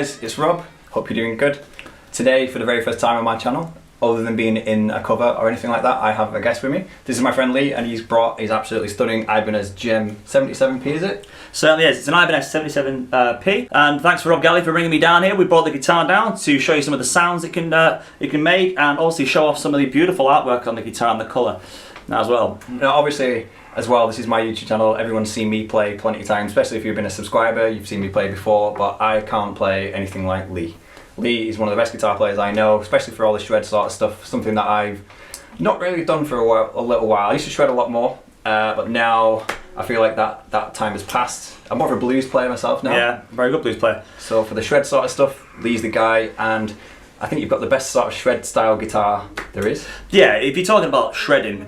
guys, it's Rob. Hope you're doing good. Today, for the very first time on my channel, other than being in a cover or anything like that, I have a guest with me. This is my friend Lee, and he's brought his absolutely stunning Ibanez JEM 77P, is it? Certainly is. It's an Ibanez 77P, and thanks for Rob Galley for bringing me down here. We brought the guitar down to show you some of the sounds it can make, and also show off some of the beautiful artwork on the guitar and the colour as well. Now, obviously, as well, this is my YouTube channel. Everyone's seen me play plenty of times, especially if you've been a subscriber. You've seen me play before, but I can't play anything like Lee. Lee is one of the best guitar players I know, especially for all the shred sort of stuff, something that I've not really done for a little while. I used to shred a lot more, but now I feel like that time has passed. I'm more of a blues player myself now. Yeah, very good blues player. So for the shred sort of stuff, Lee's the guy, and I think you've got the best sort of shred style guitar there is. Yeah, if you're talking about shredding,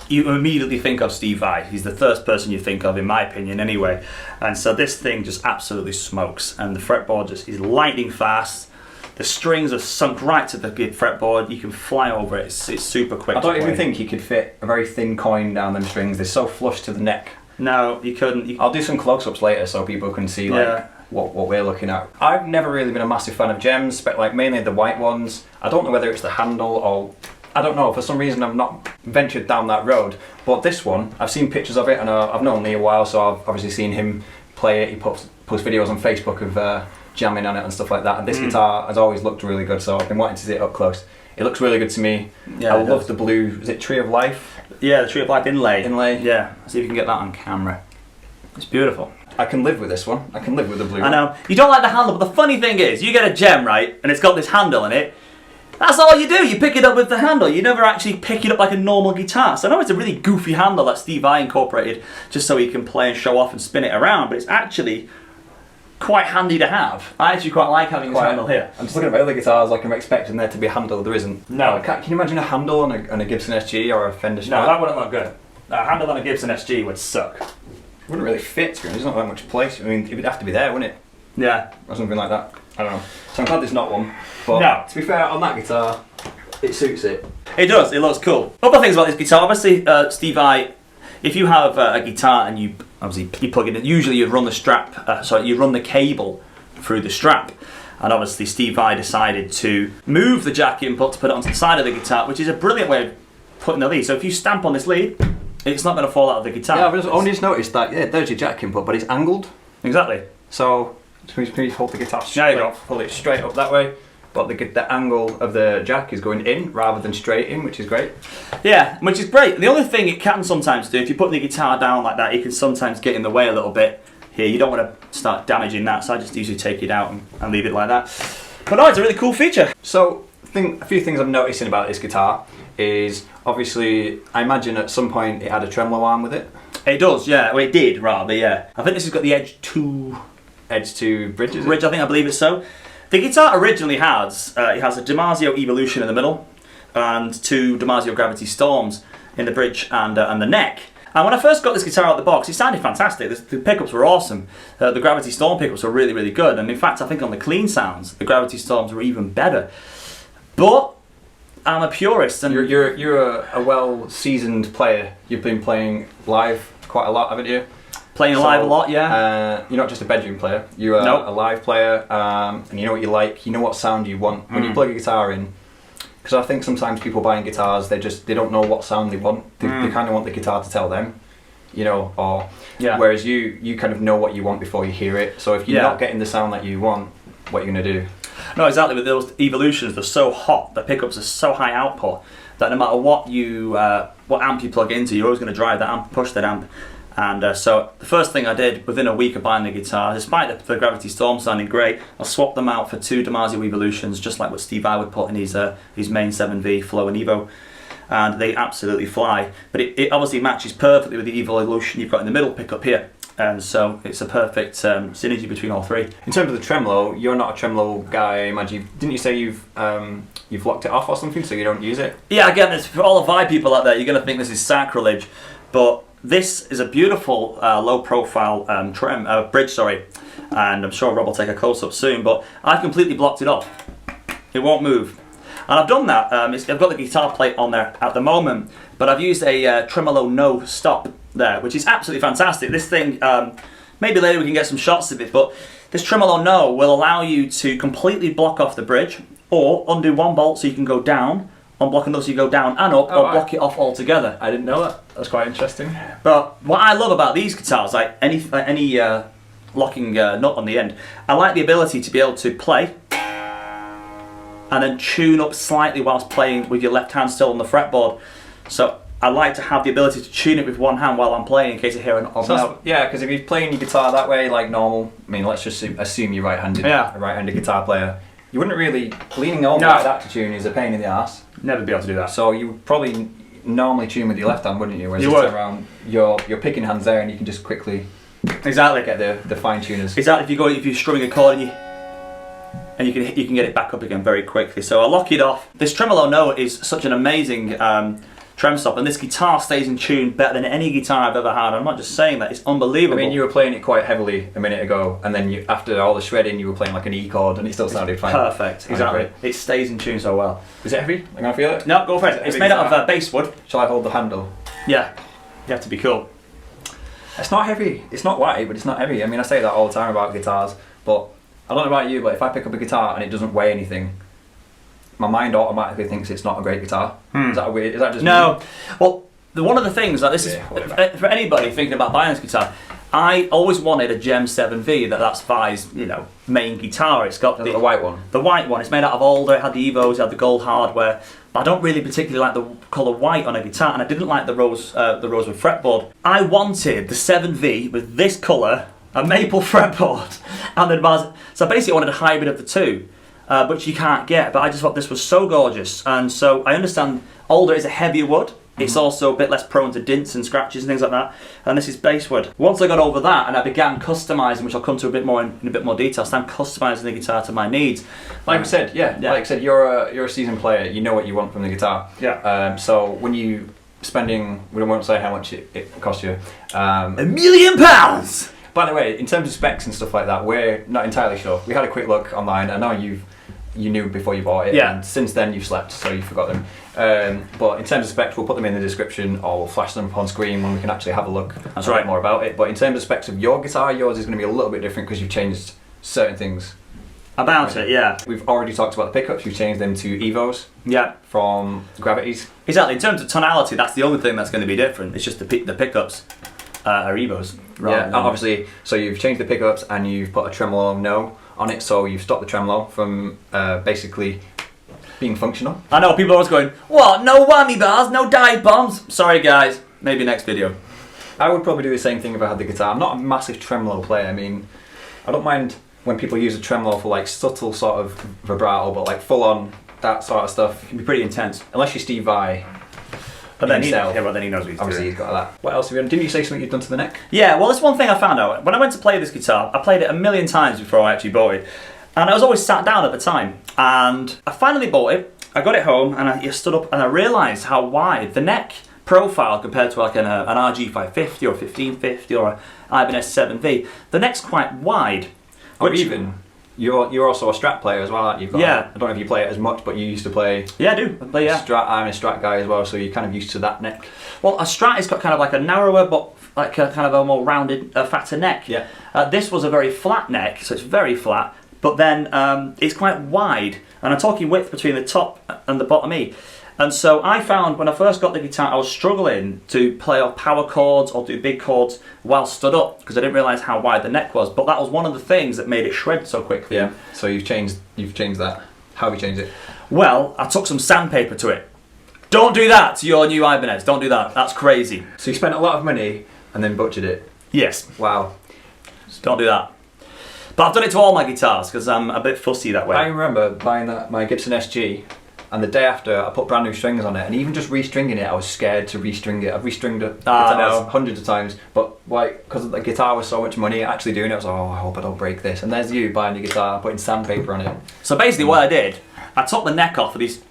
you immediately think of Steve Vai. He's the first person you think of, in my opinion, anyway. And so this thing just absolutely smokes, and the fretboard just is lightning fast. The strings are sunk right to the fretboard. You can fly over it. It's super quick. I don't even think you could fit a very thin coin down them strings. They're so flush to the neck. No, you couldn't. I'll do some close-ups later so people can see like what we're looking at. I've never really been a massive fan of JEMs, but like mainly the white ones. I don't know whether it's the handle or I don't know. For some reason, I've not ventured down that road. But this one, I've seen pictures of it, and I've known Lee a while, so I've obviously seen him play it. He posts videos on Facebook of jamming on it and stuff like that. And this guitar has always looked really good, so I've been wanting to see it up close. It looks really good to me. Yeah, I love the blue. Is it Tree of Life? Yeah, the Tree of Life inlay. Inlay. Yeah. See if you can get that on camera. It's beautiful. I can live with this one. I can live with the blue. I know. You don't like the handle, but the funny thing is, you get a JEM, right, and it's got this handle in it. That's all you do. You pick it up with the handle. You never actually pick it up like a normal guitar. So I know it's a really goofy handle that Steve Vai incorporated just so he can play and show off and spin it around, but it's actually quite handy to have. I actually quite like having this handle here. I'm just looking at my other guitars, like I'm expecting there to be a handle. There isn't. No. Can you imagine a handle on a Gibson SG or a Fender Strat? No, that wouldn't look good. A handle on a Gibson SG would suck. It wouldn't really fit, there's not that much place. I mean, it would have to be there, wouldn't it? Yeah. Or something like that. I don't know. So I'm glad there's not one. But no. To be fair, on that guitar, it suits it. It does, it looks cool. A couple of things about this guitar. Obviously, Steve Vai, if you have a guitar and you plug it in, usually you'd run the strap, you'd run the cable through the strap. And obviously Steve Vai decided to move the jack input to put it onto the side of the guitar, which is a brilliant way of putting the lead. So if you stamp on this lead, it's not going to fall out of the guitar. Yeah, I've only just noticed that, yeah, there's your jack input, but it's angled. Exactly. So, please hold the guitar straight. There you go. Hold it straight up that way. But the angle of the jack is going in rather than straight in, which is great. Yeah, which is great. The only thing it can sometimes do, if you put the guitar down like that, it can sometimes get in the way a little bit. Here, you don't want to start damaging that, so I just usually take it out and leave it like that. But no, it's a really cool feature. So, a few things I'm noticing about this guitar is, obviously, I imagine at some point it had a tremolo arm with it. It does, yeah. Well, it did, rather, yeah. I think this has got the Edge 2 bridge, is it? Bridge, I believe it's so. The guitar originally has, it has a DiMarzio Evolution in the middle, and two DiMarzio Gravity Storms in the bridge and the neck. And when I first got this guitar out of the box, it sounded fantastic. The pickups were awesome. The Gravity Storm pickups were really, really good. And in fact, I think on the clean sounds, the Gravity Storms were even better. But I'm a purist, and you're a well-seasoned player. You've been playing live quite a lot, haven't you? Playing live a lot, yeah. You're not just a bedroom player. You're a live player, and you know what you like. You know what sound you want when you plug a guitar in. Because I think sometimes people buying guitars, they don't know what sound they want. They kind of want the guitar to tell them, you know. Or whereas you kind of know what you want before you hear it. So if you're not getting the sound that you want, what are you gonna do? No, exactly. With those Evolutions, they're so hot. The pickups are so high output that no matter what amp you plug into, you're always going to drive that amp, push that amp. And so the first thing I did within a week of buying the guitar, despite the Gravity Storm sounding great, I swapped them out for two DiMarzio Evolutions, just like what Steve Vai would put in his main 7V Flow and Evo, and they absolutely fly. But it obviously matches perfectly with the Evolution you've got in the middle pickup here, and so it's a perfect synergy between all three. In terms of the tremolo, you're not a tremolo guy, I imagine. Didn't you say you've locked it off or something, so you don't use it? Yeah, again, for all the Vai people out there, you're going to think this is sacrilege, but this is a beautiful low-profile bridge, and I'm sure Rob will take a close-up soon, but I've completely blocked it off. It won't move. And I've done that. I've got the guitar plate on there at the moment, but I've used a tremolo no stop there, which is absolutely fantastic. This thing maybe later we can get some shots of it, but this Tremolo No will allow you to completely block off the bridge, or undo one bolt so you can go down, unblock another so you go down and up, or block it off altogether. I didn't know that. That's quite interesting. But what I love about these guitars, like any locking nut on the end, I like the ability to be able to play and then tune up slightly whilst playing with your left hand still on the fretboard. So I like to have the ability to tune it with one hand while I'm playing in case I hear an odd note. Yeah, because if you're playing your guitar that way, like normal, I mean, let's just assume you're right-handed, a right-handed guitar player, you wouldn't really, leaning over like that to tune is a pain in the arse. Never be able to do that. So you would probably normally tune with your left hand, wouldn't you? Whereas you this would. time around, your picking hand's there and you can just quickly get the fine tuners. Exactly. If you're strumming a chord and you can get it back up again very quickly. So I'll lock it off. This Tremolo No is such an amazing trem stop, and this guitar stays in tune better than any guitar I've ever had. I'm not just saying that, it's unbelievable. I mean, you were playing it quite heavily a minute ago, and then after all the shredding, you were playing like an E chord, and it still sounded fine. Perfect, exactly. It stays in tune so well. Is it heavy? I'm gonna feel it? No, go for it. It's made out of basswood. Shall I hold the handle? Yeah, you have to be cool. It's not heavy. It's not light, but it's not heavy. I mean, I say that all the time about guitars, but I don't know about you, but if I pick up a guitar and it doesn't weigh anything, my mind automatically thinks it's not a great guitar. Is that weird? Is that just no? Me? Well, one of the things that this is for anybody thinking about buying this guitar, I always wanted a JEM 7V. That's Vai's, main guitar. It's got the white one. The white one. It's made out of alder. It had the Evos. It had the gold hardware. But I don't really particularly like the colour white on a guitar, and I didn't like the rosewood fretboard. I wanted the 7V with this colour, a maple fretboard, and then so basically I wanted a hybrid of the two. Which you can't get, but I just thought this was so gorgeous, and so I understand alder is a heavier wood. It's also a bit less prone to dints and scratches and things like that, and this is basswood. Once I got over that and I began customising, which I'll come to a bit more in a bit more detail, so I'm customising the guitar to my needs. Like I said, like I said, you're a seasoned player. You know what you want from the guitar. Yeah. So when you spending, we won't say how much it costs you. £1 million. By the way, in terms of specs and stuff like that, we're not entirely sure. We had a quick look online. I know you knew before you bought it, and since then you've slept, so you forgot them. But in terms of specs, we'll put them in the description, or we'll flash them up on screen when we can actually have a look. That's right. More about it. But in terms of specs of your guitar, yours is going to be a little bit different because you've changed certain things about it. Yeah. We've already talked about the pickups. You've changed them to Evos. Yeah. From Gravities. Exactly. In terms of tonality, that's the only thing that's going to be different. It's just the pickups are Evos. Yeah. And obviously, so you've changed the pickups and you've put a Tremolo No on it, so you've stopped the tremolo from basically being functional. I know people are always going, what? No whammy bars, no dive bombs. Sorry guys, maybe next video. I would probably do the same thing if I had the guitar. I'm not a massive tremolo player. I mean, I don't mind when people use a tremolo for like subtle sort of vibrato, but like full on that sort of stuff, it can be pretty intense. Unless you're Steve Vai. But then then he knows what he's Obviously he's got that. What else have you done? Didn't you say something you've done to the neck? Yeah, well, that's one thing I found out. When I went to play this guitar, I played it 1,000,000 times before I actually bought it. And I was always sat down at the time. And I finally bought it. I got it home and I stood up and I realised how wide the neck profile compared to like an RG 550 or 1550 or an Ibanez 7V. The neck's quite wide. Or even, you're also a Strat player as well, aren't you? Yeah. I don't know if you play it as much, but you used to play. Yeah, I do. I play, yeah. Strat. I'm a Strat guy as well, so you're kind of used to that neck. Well, a Strat has got kind of like a narrower, but like a kind of a more rounded, fatter neck. Yeah. This was a very flat neck, so it's very flat, but then it's quite wide, and I'm talking width between the top and the bottom E. And so I found when I first got the guitar, I was struggling to play off power chords or do big chords while stood up because I didn't realise how wide the neck was. But that was one of the things that made it shred so quickly. Yeah. So you've changed that. How have you changed it? Well, I took some sandpaper to it. Don't do that to your new Ibanez. Don't do that. That's crazy. So you spent a lot of money and then butchered it. Yes. Wow. Don't do that. But I've done it to all my guitars because I'm a bit fussy that way. I remember buying my Gibson SG. And the day after, I put brand new strings on it, and even just restringing it, I was scared to restring it. I've restringed it hundreds of times, but like because the guitar was so much money, actually doing it, I was like, oh, I hope I don't break this. And there's you buying your guitar, putting sandpaper on it. So basically, what I did, I took the neck off of these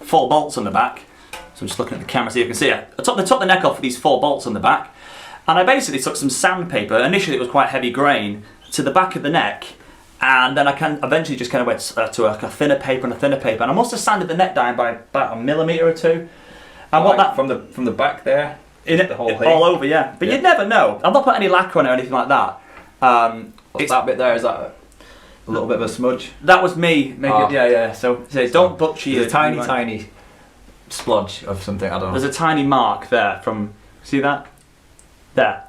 4 bolts on the back. So I'm just looking at the camera so you can see it. I took the neck off of these 4 bolts on the back, and I basically took some sandpaper. Initially, it was quite heavy grain to the back of the neck. And then I eventually just kind of went to a thinner paper and a thinner paper, and I must have sanded the neck down by about 1 millimetre or 2. And what that from the back there, in it, the whole all over, yeah. But you'd never know. I've not put any lacquer on it or anything like that. What's that bit there? Is that a little bit of a smudge? That was me. Yeah. So don't butcher your... There's a tiny splodge of something, I don't know. There's a tiny mark there from... See that? There.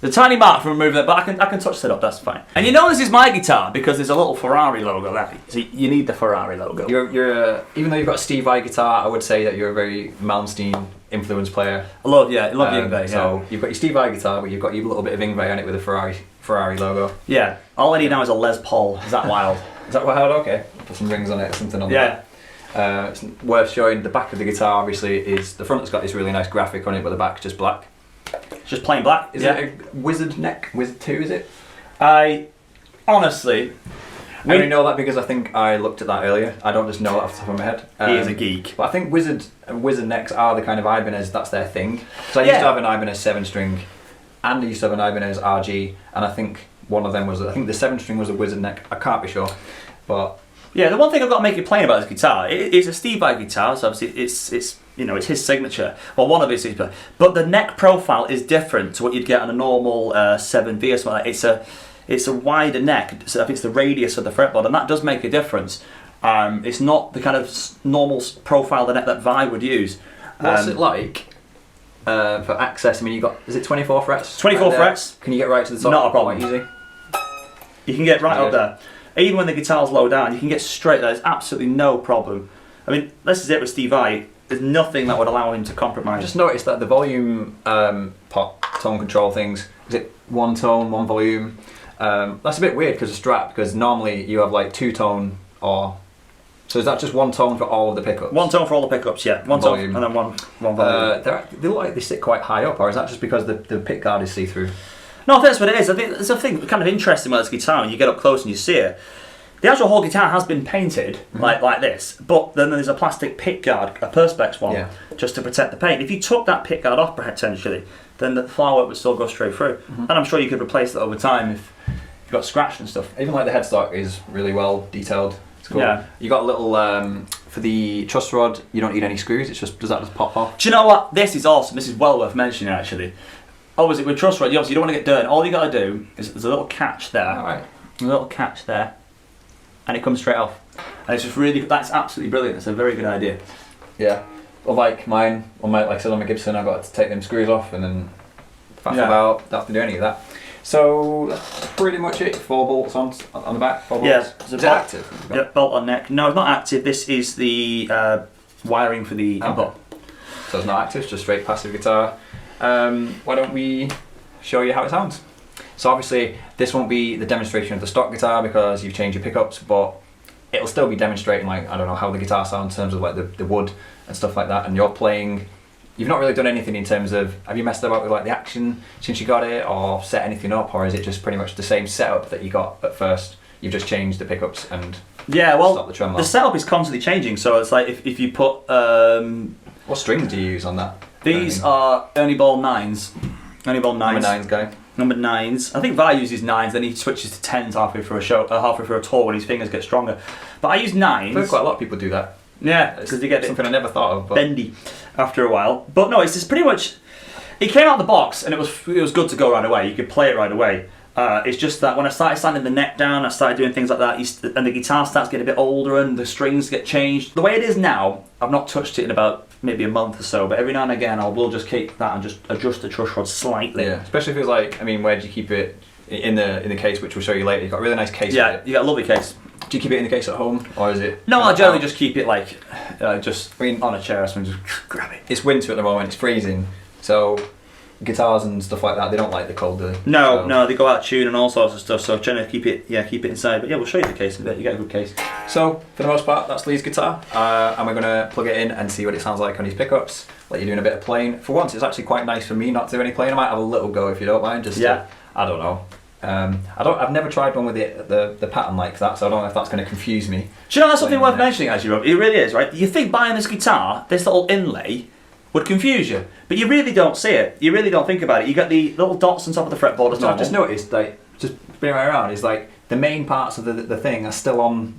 The tiny mark from removing that, but I can touch that up, that's fine. And you know this is my guitar because there's a little Ferrari logo there. So you need the Ferrari logo. You're even though you've got a Steve Vai guitar, I would say that you're a very Malmsteen influenced player. I love Yngwie. So you've got your Steve Vai guitar, but you've got your little bit of Yngwie on it with a Ferrari logo. Yeah. All I need now is a Les Paul. Is that wild? Is that wild? Okay. Put some rings on it or something on that. It's worth showing. The back of the guitar obviously is the front has got this really nice graphic on it, but the back's just black. Just plain black. Is it a Wizard neck? Wizard 2 is it? I honestly... I only know that because I think I looked at that earlier. I don't just know that off the top of my head. He is a geek. But I think Wizard necks are the kind of Ibanez, that's their thing. So I used to have an Ibanez 7-string and I used to have an Ibanez RG, and I think one of them was, I think the 7-string was a Wizard neck. I can't be sure. But yeah, the one thing I've got to make you plain about this guitar, it's a Steve Vai guitar, so obviously it's you know, it's his signature, or one of his signature, but the neck profile is different to what you'd get on a normal 7V or something like that. It's a wider neck, so I think it's the radius of the fretboard, and that does make a difference. It's not the kind of normal profile of the neck that Vai would use. What's it like for access? I mean, is it 24 frets? 24 frets. Can you get right to the top? Not a problem. Quite easy. You can get right up there. Even when the guitar's low down, you can get straight there. There's absolutely no problem. I mean, this is it with Steve Vai. There's nothing that would allow him to compromise. I just noticed that the volume pot tone control things, is it one tone, one volume? That's a bit weird because of Strat, because normally you have like 2-tone or... So is that just one tone for all of the pickups? One tone for all the pickups, yeah. One volume. Tone and then one volume. They look like they sit quite high up, or is that just because the pick guard is see-through? No, I think that's what it is. I think there's a thing kind of interesting about this guitar when you get up close and you see it. The actual whole guitar has been painted like this, but then there's a plastic pick guard, a Perspex one, just to protect the paint. If you took that pick guard off potentially, then the flower would still go straight through. And I'm sure you could replace it over time if you've got scratched and stuff. Even like the headstock is really well detailed. It's cool. Yeah. You got a little, for the truss rod, you don't need any screws, it's just, does that just pop off? Do you know what? This is awesome. This is well worth mentioning actually. Obviously with truss rod, you don't want to get dirt. All you got to do is there's a little catch there. Alright. A little catch there. And it comes straight off. And it's just really, that's absolutely brilliant. It's a very good idea. Yeah. Well, like mine, like I said on my Gibson, I got to take them screws off and then faff about, don't have to do any of that. So that's pretty much it. 4 bolts on the back. 4 bolts. Yeah. Is it active? Yeah, bolt on neck. No, it's not active. This is the wiring for the input. So it's not active, it's just straight passive guitar. Why don't we show you how it sounds? So obviously this won't be the demonstration of the stock guitar because you've changed your pickups, but it'll still be demonstrating, like, I don't know, how the guitar sounds in terms of like the wood and stuff like that, and you're playing. You've not really done anything in terms of, have you messed about with like the action since you got it, or set anything up, or is it just pretty much the same setup that you got at first? You've just changed the pickups and stopped the tremolo. The setup is constantly changing, so it's like if you put... what strings do you use on that? These are Ernie Ball 9s. Ernie Ball 9s. Number 9s guy. Number 9s. I think Vi uses 9s, then he switches to 10s halfway through a show, halfway through a tour when his fingers get stronger. But I use 9s. I've heard quite a lot of people do that. Yeah, because they get something I never thought of. But bendy after a while. But no, it's just pretty much. It came out of the box and it was good to go right away. You could play it right away. It's just that when I started sanding the neck down, I started doing things like that, and the guitar starts getting a bit older and the strings get changed. The way it is now, I've not touched it in about maybe a month or so, but every now and again I will just keep that and just adjust the truss rod slightly. Yeah, especially if it's like, I mean, where do you keep it? In the case, which we'll show you later. You've got a really nice case. Yeah, you got a lovely case. Do you keep it in the case at home, or is it? No, I generally just keep it like, on a chair or something, just grab it. It's winter at the moment, it's freezing, so guitars and stuff like that, they don't like the cold, do they? No, they go out of tune and all sorts of stuff, so I'm trying to keep it inside. But yeah, we'll show you the case in a bit, you get a good case. So, for the most part, that's Lee's guitar, and we're going to plug it in and see what it sounds like on his pickups, let you doing a bit of playing. For once, it's actually quite nice for me not to do any playing. I might have a little go if you don't mind, I don't know. I've never tried one with the pattern like that, so I don't know if that's going to confuse me. Do you know that's something worth mentioning, actually, Rob? It really is, right? You think buying this guitar, this little inlay, would confuse you, but you really don't see it. You really don't think about it. You got the little dots on top of the fretboard. I've just noticed, like, just being right around, is like the main parts of the thing are still on,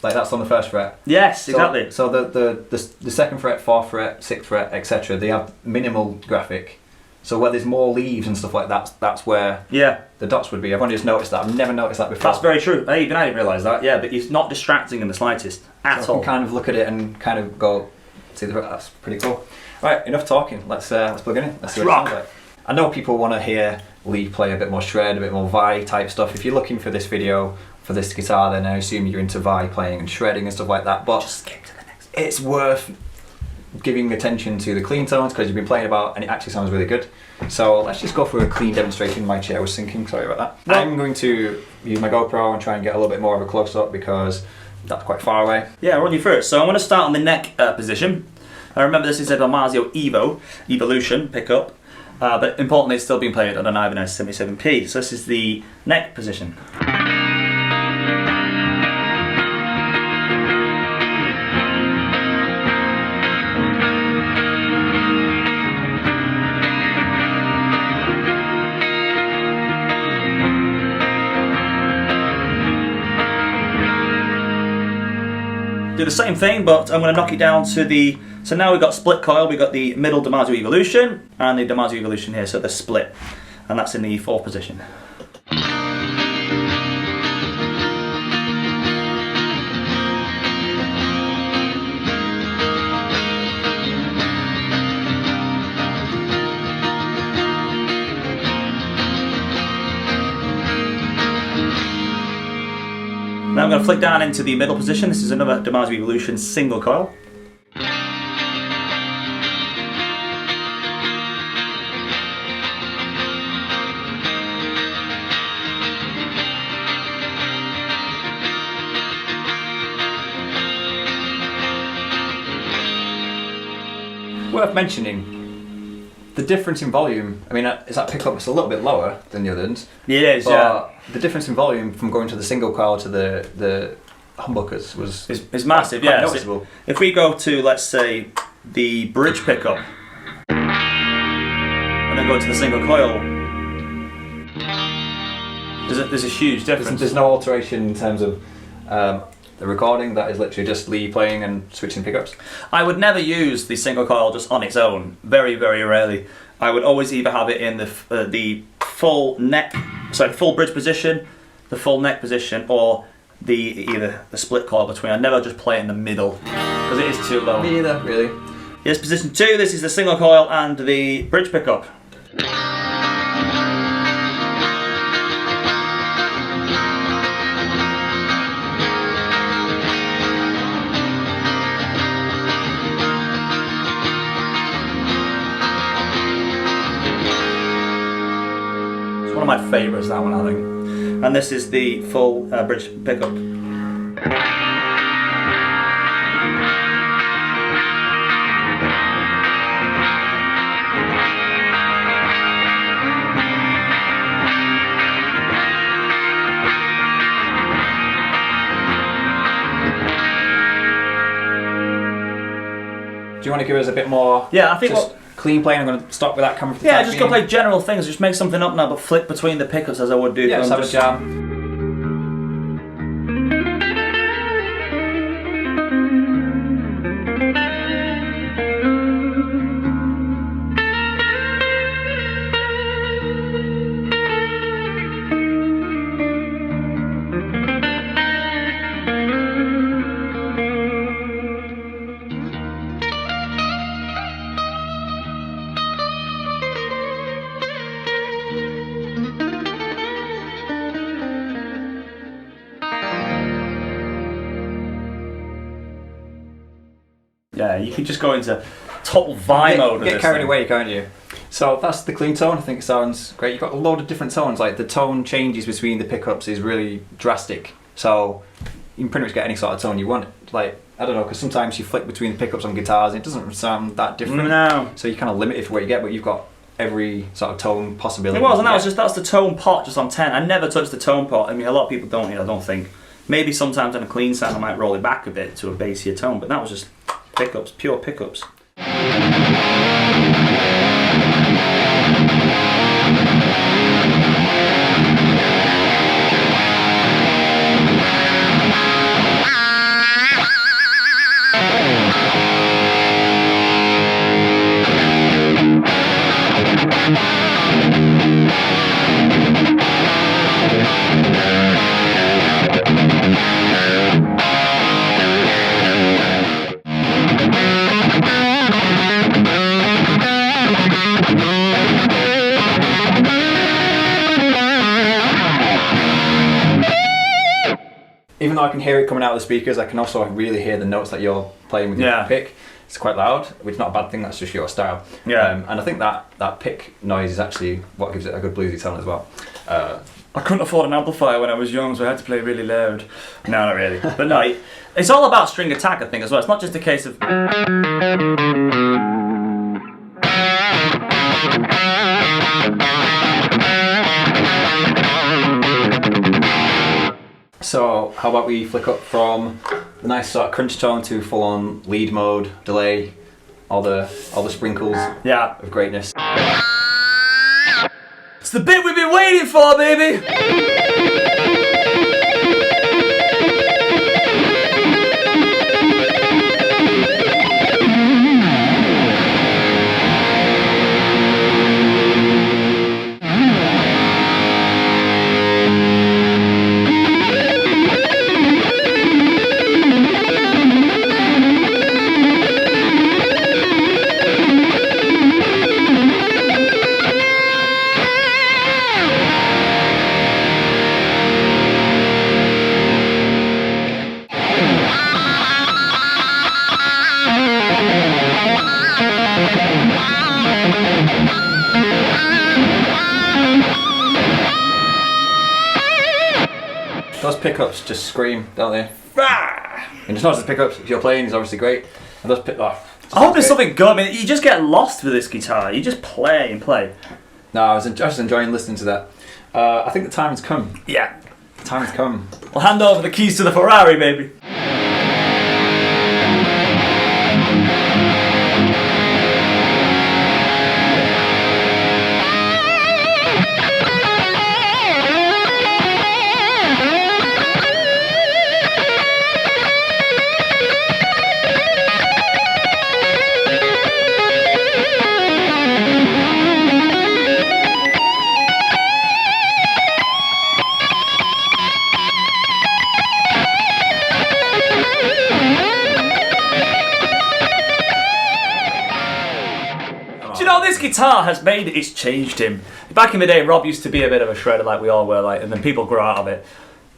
like that's on the first fret. Yes, exactly. So the second fret, fourth fret, sixth fret, etc. They have minimal graphic. So where there's more leaves and stuff like that, that's where the dots would be. I've only just noticed that. I've never noticed that before. That's very true. Even I didn't realise that. Yeah, but it's not distracting in the slightest at all. You can kind of look at it and kind of go, see, that's pretty cool. Right, enough talking. Let's plug it in. Let's see what it sounds like. I know people want to hear Lee play a bit more shred, a bit more Vai type stuff. If you're looking for this video for this guitar, then I assume you're into Vai playing and shredding and stuff like that. But just skip to the next. It's worth giving attention to the clean tones because you've been playing about and it actually sounds really good. So let's just go through a clean demonstration. My chair was sinking, sorry about that. I'm going to use my GoPro and try and get a little bit more of a close-up because that's quite far away. Yeah, I'll run you through it. So I'm going to start on the neck position. I remember this is a Damasio Evolution pickup, but importantly it's still being played on an Ibanez 77P. So this is the neck position. Do the same thing, but I'm going to knock it down to the... So now we've got split coil, we've got the middle Damasio Evolution and the Damasio Evolution here, so they're split. And that's in the 4th position. Now I'm going to flick down into the middle position. This is another Damasio Evolution single coil. Worth mentioning, the difference in volume, I mean, is that pickup is a little bit lower than the others. It is, but the difference in volume from going to the single coil to the humbuckers is massive, quite noticeable. If we go to, let's say, the bridge pickup, and then go to the single coil, there's a huge difference. There's no alteration in terms of the recording, that is literally just Lee playing and switching pickups. I would never use the single coil just on its own. Very, very rarely. I would always either have it in the full neck, sorry, full bridge position, the full neck position, or either the split coil between. I never just play it in the middle because it is too low. Me either, really. Here's position 2. This is the single coil and the bridge pickup. One of my favourites, that one, I think. And this is the full bridge pickup. Do you want to give us a bit more? Yeah, I think clean playing. I'm going to stop with that camera. Yeah, just go play general things. Just make something up now, but flick between the pickups as I would do. Yeah, just have a jam. Yeah, you can just go into total Vai mode. Get carried away, can't you? So that's the clean tone. I think it sounds great. You've got a load of different tones. Like the tone changes between the pickups is really drastic. So you can pretty much get any sort of tone you want. Like, I don't know, because sometimes you flick between the pickups on guitars and it doesn't sound that different. No. So you're kind of limited for what you get, but you've got every sort of tone possibility. It was, and that's the tone pot just on 10. I never touched the tone pot. I mean, a lot of people don't, I don't think. Maybe sometimes on a clean sound I might roll it back a bit to a bassier tone, but that was just pickups, pure pickups. I can hear it coming out of the speakers, I can also really hear the notes that you're playing with your pick. It's quite loud, which is not a bad thing, that's just your style. Yeah. And I think that pick noise is actually what gives it a good bluesy tone as well. I couldn't afford an amplifier when I was young, so I had to play really loud. No, not really. But no, it's all about string attack, I think, as well. It's not just a case of... So how about we flick up from the nice sort of crunch tone to full on lead mode, delay, all the sprinkles of greatness. It's the bit we've been waiting for, baby! Those pickups just scream, don't they? And it's not just the pickups, if you're playing it's obviously great. And those I hope there's something good. I mean, you just get lost with this guitar. You just play and play. No, I was just enjoying listening to that. I think the time has come. Yeah. The time has come. We'll hand over the keys to the Ferrari, baby. This guitar has made it's changed him. Back in the day, Rob used to be a bit of a shredder like we all were, like, and then people grew out of it.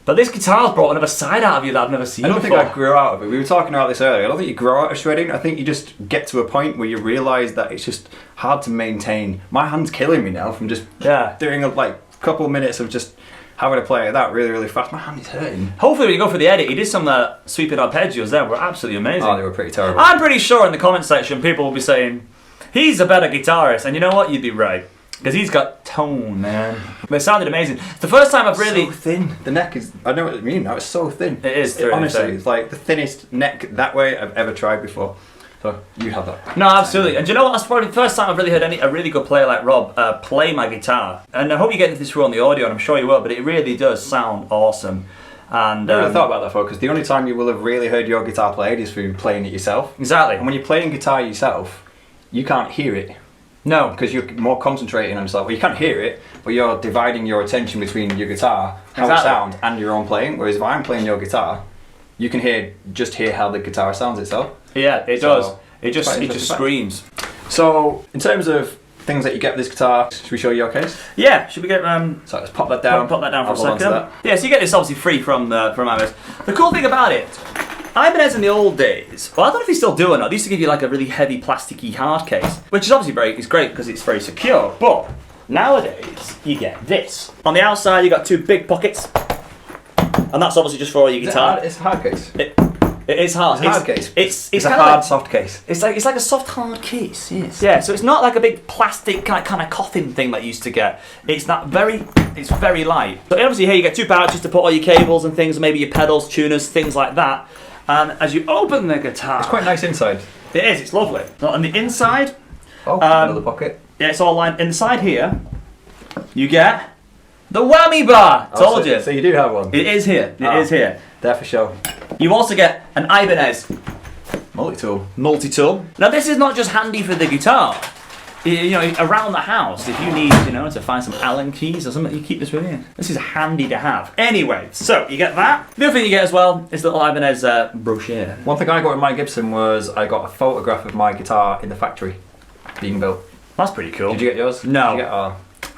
But this guitar's brought another side out of you that I've never seen before. I don't think I grew out of it. We were talking about this earlier. I don't think you grow out of shredding. I think you just get to a point where you realise that it's just hard to maintain. My hand's killing me now from just doing a couple of minutes of just having to play it that really, really fast. My hand is hurting. Hopefully when you go for the edit, he did some sweeping arpeggios there. Were absolutely amazing. Oh, they were pretty terrible. I'm pretty sure in the comment section people will be saying, he's a better guitarist, and you know what? You'd be right. Because he's got tone, man. But it sounded amazing. It's the first time I've really... so thin. The neck is... I know what you mean now. It's so thin. It is. Honestly, it's like the thinnest neck that way I've ever tried before. So, you have that. No, absolutely. And do you know what? That's probably the first time I've really heard a really good player like Rob play my guitar. And I hope you get into this through on the audio, and I'm sure you will, but it really does sound awesome. And I never thought about that, folks, because the only time you will have really heard your guitar played is through playing it yourself. Exactly. And when you're playing guitar yourself, you can't hear it. No. Because you're more concentrating on yourself. Well, you can't hear it, but you're dividing your attention between your guitar, how it sounds, and your own playing. Whereas if I'm playing your guitar, you can hear how the guitar sounds itself. Yeah, it does. It just screams. So, in terms of things that you get with this guitar, should we show you your case? Yeah, should we get... So let's pop that down. Pop that down for a second. Yeah, so you get this obviously free from Ibanez. The cool thing about it, Ibanez in the old days, well, I don't know if they still do or not, they used to give you like a really heavy plasticky hard case, which is obviously great because it's very secure, but nowadays you get this. On the outside you got two big pockets, and that's obviously just for all your guitar. It's a hard case. It is hard. It's a hard case. It's a hard, soft case. It's like a soft, hard case. Yes. Yeah. So it's not like a big plastic kind of coffin thing that you used to get. It's very light. So obviously here you get two pouches to put all your cables and things, maybe your pedals, tuners, things like that. And as you open the guitar, it's quite nice inside. It is. It's lovely. On the inside, another pocket. Yeah, it's all lined. Inside here, you get the whammy bar. Told you. So you do have one. It is here. It is here. There for show. You also get an Ibanez multi-tool. Now this is not just handy for the guitar. You know, around the house, if you need, to find some Allen keys or something, you keep this with you. This is handy to have. Anyway, so you get that. The other thing you get as well is the little Ibanez brochure. One thing I got with my Gibson was I got a photograph of my guitar in the factory being built. That's pretty cool. Did you get yours? No. Did you get,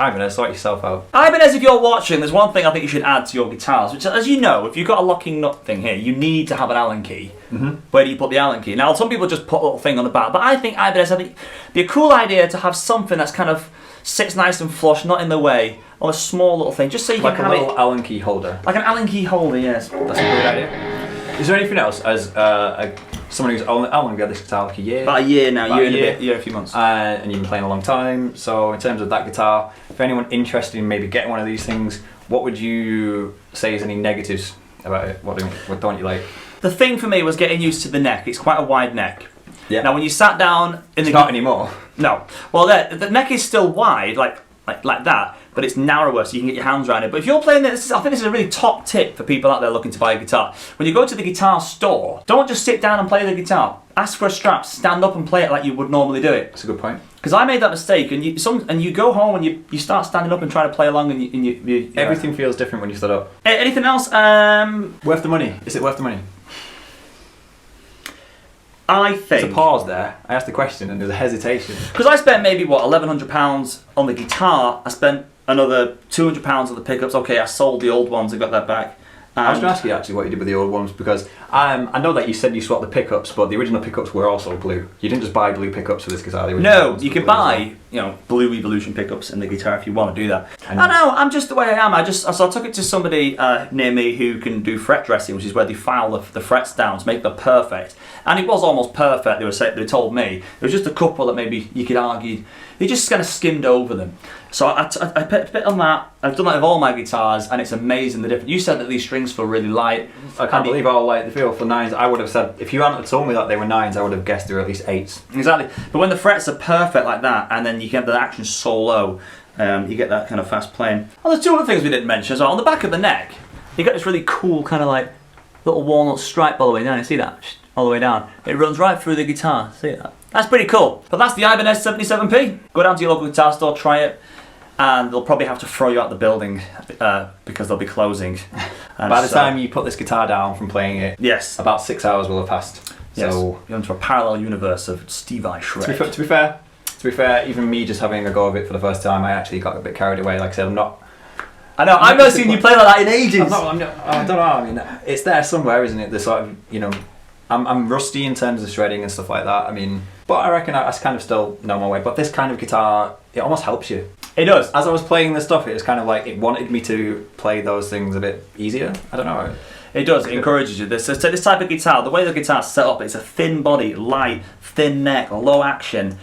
Ibanez, sort yourself out. Ibanez, if you're watching, there's one thing I think you should add to your guitars, which, as you know, if you've got a locking nut thing here, you need to have an Allen key. Where do you put the Allen key? Now, some people just put a little thing on the back, but I think Ibanez, it'd be a cool idea to have something that's kind of sits nice and flush, not in the way, or a small little thing, just so you like can a have little Allen key holder. Like an Allen key holder, yes. That's a great idea. Is there anything else as someone who's only got this guitar like a year? About a year now, About year and a bit, year, a few months. And you've been playing a long time, so in terms of that guitar, if anyone interested in maybe getting one of these things, what would you say is any negatives about it? What don't you like? The thing for me was getting used to the neck. It's quite a wide neck. Yeah. Now when you sat down in the... Not anymore. No. Well, the neck is still wide, like that, but it's narrower so you can get your hands around it. But if you're playing this, I think this is a really top tip for people out there looking to buy a guitar. When you go to the guitar store, don't just sit down and play the guitar. Ask for a strap, stand up and play it like you would normally do it. That's a good point. Because I made that mistake, and you go home and you start standing up and try to play along, and you Everything feels different when you stood up. Anything else? Worth the money? Is it worth the money? I think... There's a pause there. I asked the question and there's a hesitation. Because I spent maybe, what, £1,100 on the guitar. I spent another £200 on the pickups. Okay, I sold the old ones and got that back. I was going to ask you actually what you did with the old ones, because I know that you said you swapped the pickups, but the original pickups were also blue. You didn't just buy blue pickups for this guitar. No, you can buy blue Evolution pickups in the guitar if you want to do that. I know, I'm just the way I am. So I took it to somebody near me who can do fret dressing, which is where they file the frets down to make them perfect. And it was almost perfect. They told me there was just a couple that maybe you could argue they just kind of skimmed over them. So I put a bit on that. I've done that with all my guitars, and it's amazing the difference. You said that these strings feel really light. I can't believe how light they feel for 9s. I would have said, if you hadn't told me that they were 9s, I would have guessed they were at least 8s. Exactly. But when the frets are perfect like that, and then you get the action so low, you get that kind of fast playing. Oh, there's two other things we didn't mention as well. On the back of the neck, you got this really cool kind of like little walnut stripe all the way down. You see that? All the way down. It runs right through the guitar. See that? That's pretty cool. But that's the Ibanez 77P. Go down to your local guitar store, try it, and they'll probably have to throw you out the building because they'll be closing. And by the time you put this guitar down from playing it, yes, about 6 hours will have passed. Yes. So you're into a parallel universe of Steve Vai shred. To be fair, even me just having a go of it for the first time, I actually got a bit carried away. Like I said, I'm not. I know. I've never seen you play like that in ages. I don't know. I mean, it's there somewhere, isn't it? The sort of I'm rusty in terms of shredding and stuff like that. I mean, but I reckon I kind of still know my way. But this kind of guitar, it almost helps you. It does. As I was playing this stuff, it was kind of like it wanted me to play those things a bit easier. I don't know. It does. It encourages you. This type of guitar, the way the guitar's set up, it's a thin body, light, thin neck, low action.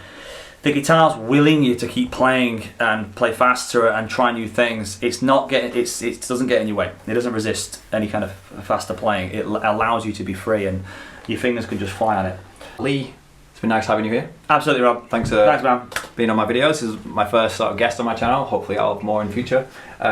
The guitar's willing you to keep playing and play faster and try new things. It doesn't get in your way. It doesn't resist any kind of faster playing. It allows you to be free and your fingers can just fly on it. Lee, it's been nice having you here. Absolutely, Rob. Thanks man. Being on my videos. This is my first sort of guest on my channel. Hopefully I'll have more in future.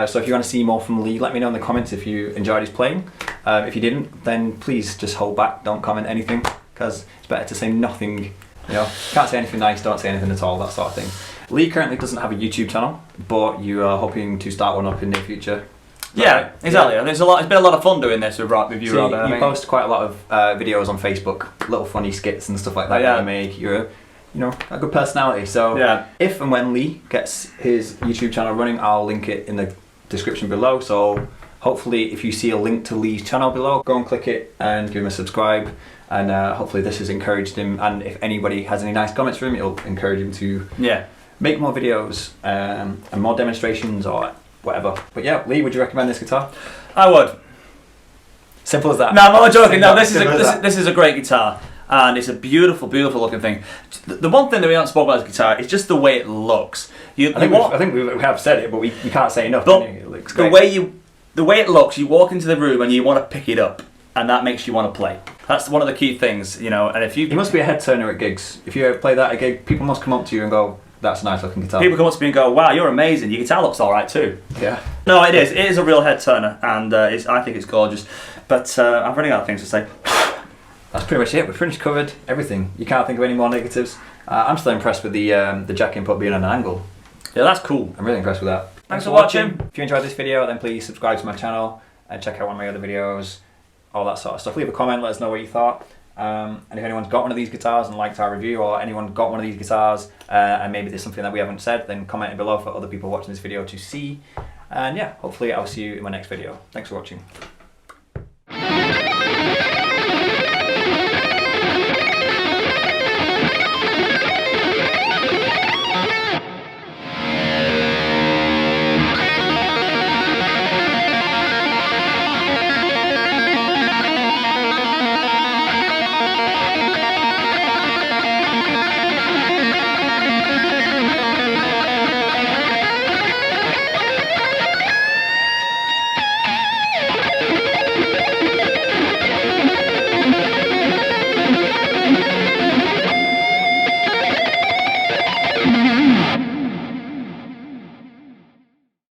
So if you want to see more from Lee, let me know in the comments if you enjoyed his playing. If you didn't, then please just hold back. Don't comment anything, because it's better to say nothing. Can't say anything nice, don't say anything at all, that sort of thing. Lee currently doesn't have a YouTube channel, but you are hoping to start one up in the near future. Yeah, exactly. Yeah. It's been a lot of fun doing this with you, Rob. You post quite a lot of videos on Facebook, little funny skits and stuff like that that you make. You're a good personality. So if and when Lee gets his YouTube channel running, I'll link it in the description below. So hopefully if you see a link to Lee's channel below, go and click it and give him a subscribe. And hopefully this has encouraged him, and if anybody has any nice comments for him, it'll encourage him to make more videos and more demonstrations or whatever. But yeah, Lee, would you recommend this guitar? I would. Simple as that. No, I'm not joking. No, this is a great guitar, and it's a beautiful, beautiful looking thing. The one thing that we haven't spoken about this guitar is just the way it looks. I think we have said it, but we can't say enough. But it looks great. The way it looks, you walk into the room and you want to pick it up, and that makes you want to play. That's one of the key things, And if you must be a head turner at gigs. If you play that at a gig, people must come up to you and go, "That's a nice looking guitar." People come up to me and go, "Wow, you're amazing. Your guitar looks all right too." Yeah. No, it is. It is a real head turner, and I think it's gorgeous. But I'm running out of things to say. That's pretty much it. We've pretty much covered everything. You can't think of any more negatives. I'm still impressed with the jack input being on an angle. Yeah, that's cool. I'm really impressed with that. Thanks for watching. If you enjoyed this video, then please subscribe to my channel and check out one of my other videos. All that sort of stuff. Leave a comment, let us know what you thought. And if anyone's got one of these guitars and liked our review, or anyone got one of these guitars and maybe there's something that we haven't said, then comment it below for other people watching this video to see. And yeah, hopefully I'll see you in my next video. Thanks for watching.